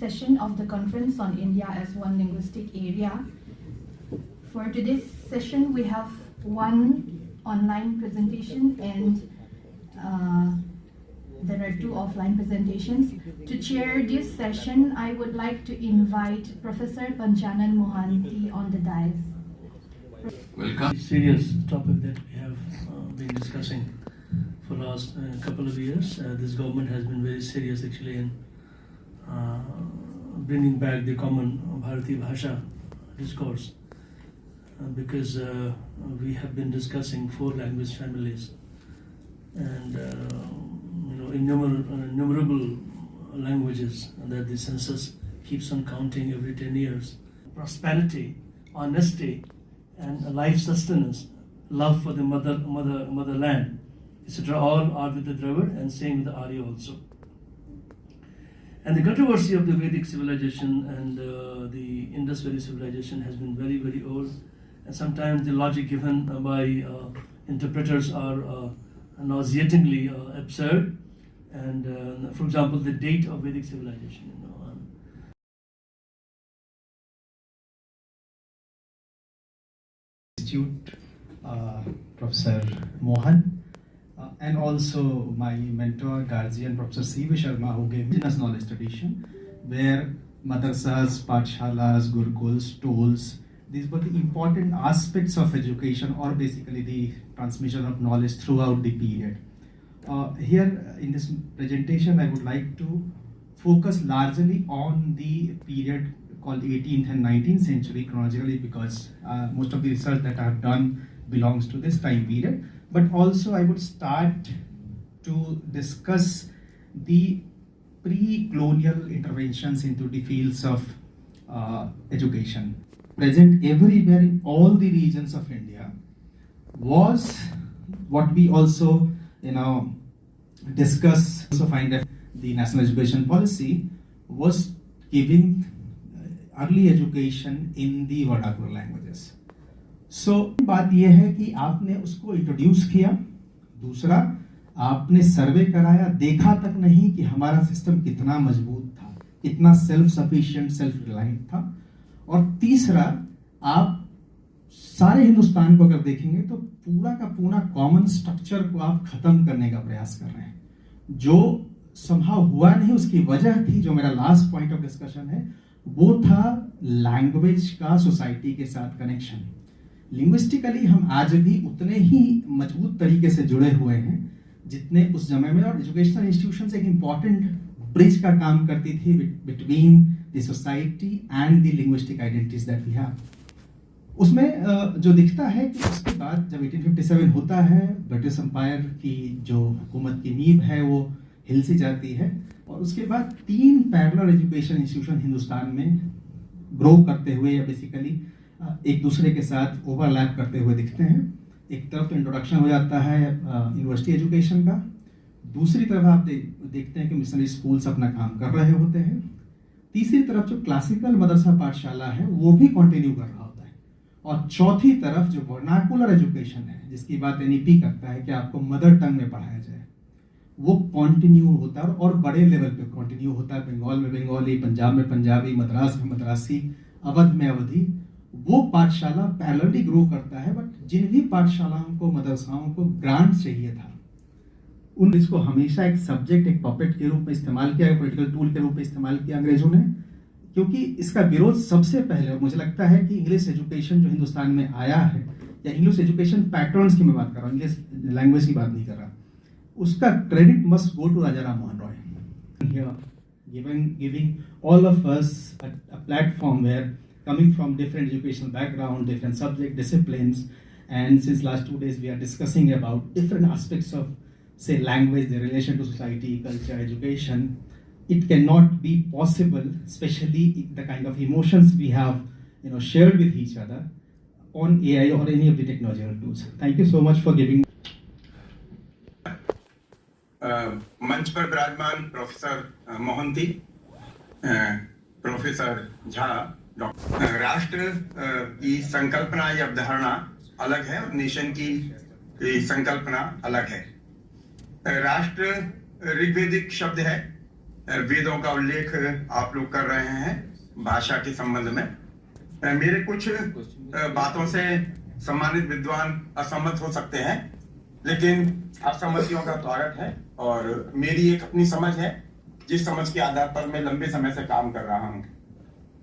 session of the Conference on India as One Linguistic Area. For today's session, we have one online presentation and there are two offline presentations. To chair this session, I would like to invite Professor Panchanan Mohanty on the dais. Welcome. Serious topic that we have been discussing for the last couple of years. This government has been very serious actually in bringing back the common Bharati Bhasha discourse because we have been discussing 4 language families and innumerable languages that the census keeps on counting every 10 years. Prosperity, honesty, and life sustenance, love for the motherland, etc. all are with the Dravid and same with the Arya also. And the controversy of the Vedic civilization and the Indus Valley civilization has been very, very old. And sometimes the logic given by interpreters are nauseatingly absurd. And for example, the date of Vedic civilization. Institute, Professor Mohan, and also my mentor, guardian, Professor C.V. Sharma, who gave indigenous knowledge tradition, where madrasas, pathshalas, gurukuls, tolls, these were the important aspects of education, or basically the transmission of knowledge throughout the period. Here in this presentation, I would like to focus largely on the period called 18th and 19th century chronologically, because most of the research that I have done belongs to this time period. But also I would start to discuss the pre-colonial interventions into the fields of education. Present everywhere in all the regions of India was what we also discuss, also find that the national education policy was giving early education in the vernacular languages. So बात यह है कि आपने उसको introduce किया, दूसरा आपने सर्वे कराया, देखा तक नहीं कि हमारा सिस्टम कितना मजबूत था, कितना सेल्फ सफिशिएंट, सेल्फ रिलायंट था, और तीसरा आप सारे हिंदुस्तान को अगर देखेंगे तो पूरा का पूरा कॉमन स्ट्रक्चर को आप खत्म करने का प्रयास कर रहे हैं, जो संभव हुआ नहीं। उसकी वजह थी, जो मेरा लास्ट पॉइंट ऑफ डिस्कशन है, वो था लैंग्वेज का सोसाइटी के साथ कनेक्शन। लिंग्विस्टिकली हम आज भी उतने ही मजबूत तरीके से जुड़े हुए हैं जितने उस समय में, और एजुकेशनल इंस्टीट्यूशंस एक इंपॉर्टेंट ब्रिज का काम करती थी between the society and the linguistic identities that we have. उसमें जो दिखता है कि उसके बाद जब 1857 होता है, ब्रिटिश एम्पायर की जो हुकूमत की नींव है वो हिल सी जाती है, और उसके बाद 3 पैरेलल एजुकेशन इंस्टीट्यूशन हिंदुस्तान में ग्रो करते हुए या बेसिकली एक दूसरे के साथ ओवरलैप करते हुए दिखते हैं। एक तरफ तो इंट्रोडक्शन हो जाता है यूनिवर्सिटी एजुकेशन का, दूसरी तरफ आप देखते हैं कि मिशनरी स्कूल्स अपना काम कर रहे होते हैं, तीसरी तरफ जो क्लासिकल मदरसा पाठशाला है वो भी कंटिन्यू कर रहा होता है, और चौथी तरफ जो वर्नाकुलर एजुकेशन है, जिसकी बात एनईपी करता है कि आपको मदर टंग में पढ़ाया जाए, वो कंटिन्यू होता है और बड़े लेवल पे कंटिन्यू होता है। बंगाल में बंगाली, पंजाब में पंजाबी, मद्रास में मद्रासी, अवध में अवधी, वो पाठशाला पैरेलली ग्रो करता है। बट जिन भी पाठशालाओं को, मदरसाओं को ग्रांट चाहिए था, उन इसको हमेशा एक सब्जेक्ट, एक पॉपेट के रूप में इस्तेमाल किया, पॉलिटिकल टूल के रूप में इस्तेमाल किया अंग्रेजों ने, क्योंकि इसका विरोध सबसे पहले, और मुझे लगता है कि इंग्लिश एजुकेशन जो हिंदुस्तान में आया है, या इंग्लिश एजुकेशन पैटर्न्स की मैं बात कर रहा हूँ, इंग्लिश लैंग्वेज की बात नहीं कर रहा, उसका credit must go to Raja Ram Mohan Roy, giving all of us a platform where, coming from different educational background, different subject disciplines, and since last 2 days we are discussing about different aspects of, say, language, the relation to society, culture, education, it cannot be possible, especially the kind of emotions we have shared with each other on AI or any of the technological tools. Thank you so much for giving. मंच पर विराजमान professor Mohanty, professor Jha, राष्ट्र की संकल्पना या अवधारणा अलग है और नेशन की संकल्पना अलग है। राष्ट्र ऋग्वेदिक शब्द है, वेदों का उल्लेख आप लोग कर रहे हैं भाषा के संबंध में। मेरे कुछ बातों से सम्मानित विद्वान असहमत हो सकते हैं, लेकिन असहमतियों का स्वागत है और मेरी एक अपनी समझ है, जिस समझ के आधार पर मैं लंबे समय से काम कर रहा हूं।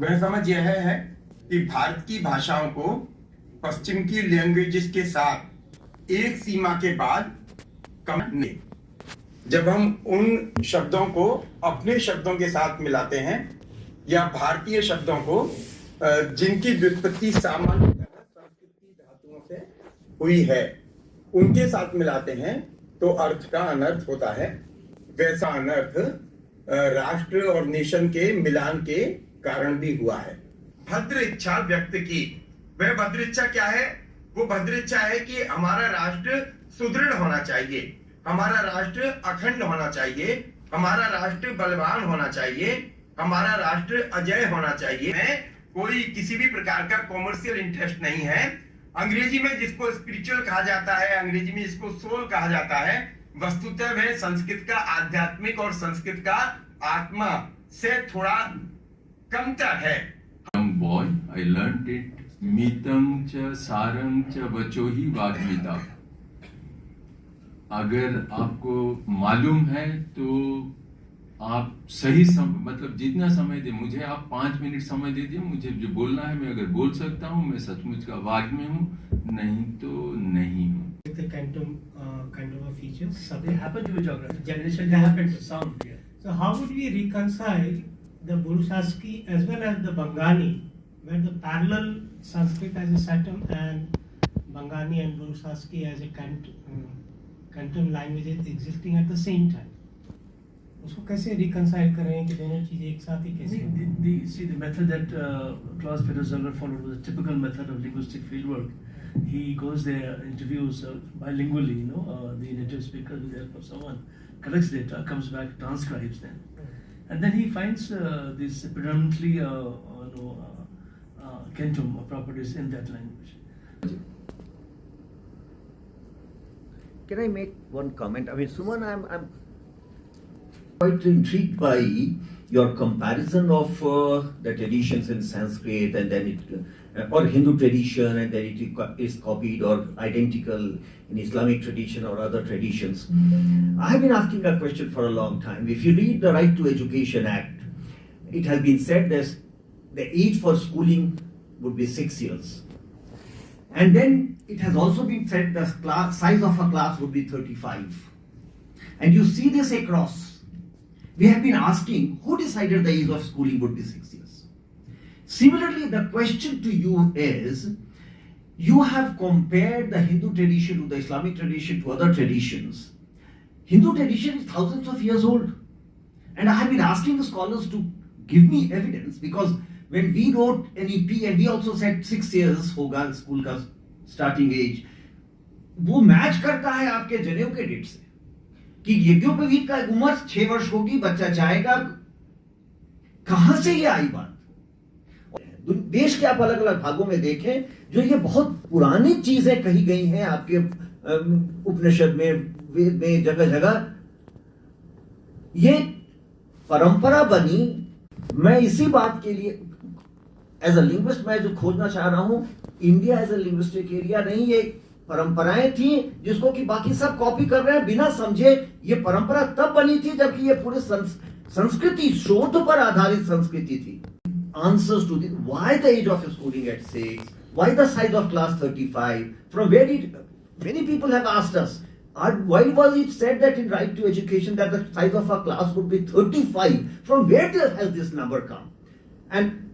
वह समझ यह है कि भारत की भाषाओं को पश्चिम की लैंग्वेजेस के साथ एक सीमा के बाद कम नहीं। जब हम उन शब्दों को अपने शब्दों के साथ मिलाते हैं या भारतीय शब्दों को जिनकी व्युत्पत्ति सामान्यतः संस्कृत धातुओं से हुई है उनके साथ मिलाते हैं तो अर्थ का अनर्थ होता है। वैसा अनर्थ राष्ट्र और नेशन के मिलान के कारण भी हुआ है। भद्र इच्छा व्यक्त की, वह भद्र इच्छा क्या है? वो भद्र इच्छा है कि हमारा राष्ट्र सुदृढ़ होना चाहिए, हमारा राष्ट्र अखंड होना चाहिए, हमारा राष्ट्र बलवान होना चाहिए, हमारा राष्ट्र अजय होना चाहिए। मैं कोई किसी भी प्रकार का कॉमर्शियल इंटरेस्ट नहीं है। अंग्रेजी में जिसको स्पिरिचुअल कहा जाता है, अंग्रेजी में जिसको सोल कहा जाता है, वस्तुतः वह संस्कृत का आध्यात्मिक और संस्कृत का आत्मा से थोड़ा कमतर है। Young boy, I learned it. मितं च सारं च वचो ही वाग्मिता। अगर आपको मालूम है तो आप सही मतलब जितना समय दे, मुझे आप 5 मिनट समय दे दिए, मुझे जो बोलना है मैं अगर बोल सकता हूँ, मैं सचमुच का वाग में हूँ, नहीं तो नहीं हूँ। The kind of a features. So They happen to be geographic. generation They happen happens. to sound. Yeah. So how would we reconcile the Burushaski as well as the Bangani, where the parallel Sanskrit as a satum and Bangani and Burushaski as a quantum languages existing at the same time? उसको कैसे reconcile करें कि दोनों चीजें एक साथ ही कैसे हों? See, the method that Klaus Peter Zeller followed was a typical method of linguistic fieldwork. He goes there, interviews bilingually, the native speaker with the help of someone, collects data, comes back, transcribes them. And then he finds these predominantly Kentum properties in that language. Can I make one comment? I mean, Suman, I'm quite intrigued by your comparison of the traditions in Sanskrit and then or Hindu tradition and then it is copied or identical in Islamic tradition or other traditions. I have been asking a question for a long time. If you read the Right to Education Act, it has been said that the age for schooling would be 6 years. And then it has also been said the size of a class would be 35. And you see this across. We have been asking who decided the age of schooling would be 6 years. Similarly, the question to you is, you have compared the Hindu tradition to the Islamic tradition to other traditions. Hindu tradition is thousands of years old. And I have been asking the scholars to give me evidence, because when we wrote NEP and we also said 6 years होगा school का starting as, वो match करता है आपके जनेऊ के date से कि यज्ञोपवीत का उम्र 6 वर्ष होगी, बच्चा जाएगा। कहां से ये आई बात? देश के आप अलग अलग भागों में देखें, जो ये बहुत पुरानी चीजें कही गई हैं आपके उपनिषद में, वेद में, जगह जगह ये परंपरा बनी। मैं इसी बात के लिए एज अ लिंग्विस्ट मैं जो खोजना चाह रहा हूं, India as a linguistic area नहीं, ये परंपराएं थी जिसको कि बाकी सब कॉपी कर रहे हैं बिना समझे। ये परंपरा तब बनी थी जबकि ये पूरे संस्कृति, शोध पर आधारित संस्कृति थी। Answers to why the age of schooling at 6, why the size of class 35, from where did, many people have asked us, why was it said that in Right to Education that the size of a class would be 35? From where has this number come? And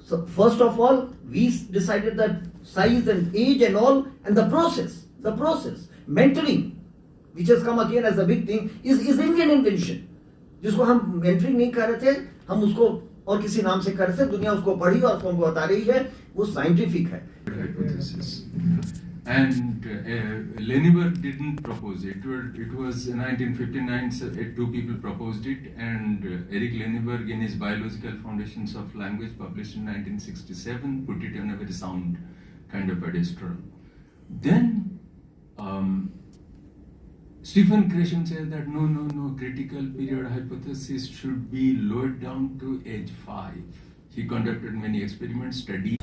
so first of all, we decided that size and age and all, and the process, mentoring, which has come again as a big thing, is Indian invention. जिसको हम mentoring नहीं कर रहे थे, हम उसको और किसी नाम से कर रहे थे, दुनिया उसको पढ़ी और हमको बता रही है, वो साइंटिफिक है। And Leniver didn't propose it. It was in 1959, so 2 people proposed it, and Eric Leniver, in his Biological Foundations of Language, published in 1967, put it on a very sound kind of pedestal. Then Stephen Krashen says that no, critical period hypothesis should be lowered down to age 5. He conducted many experiments, studies.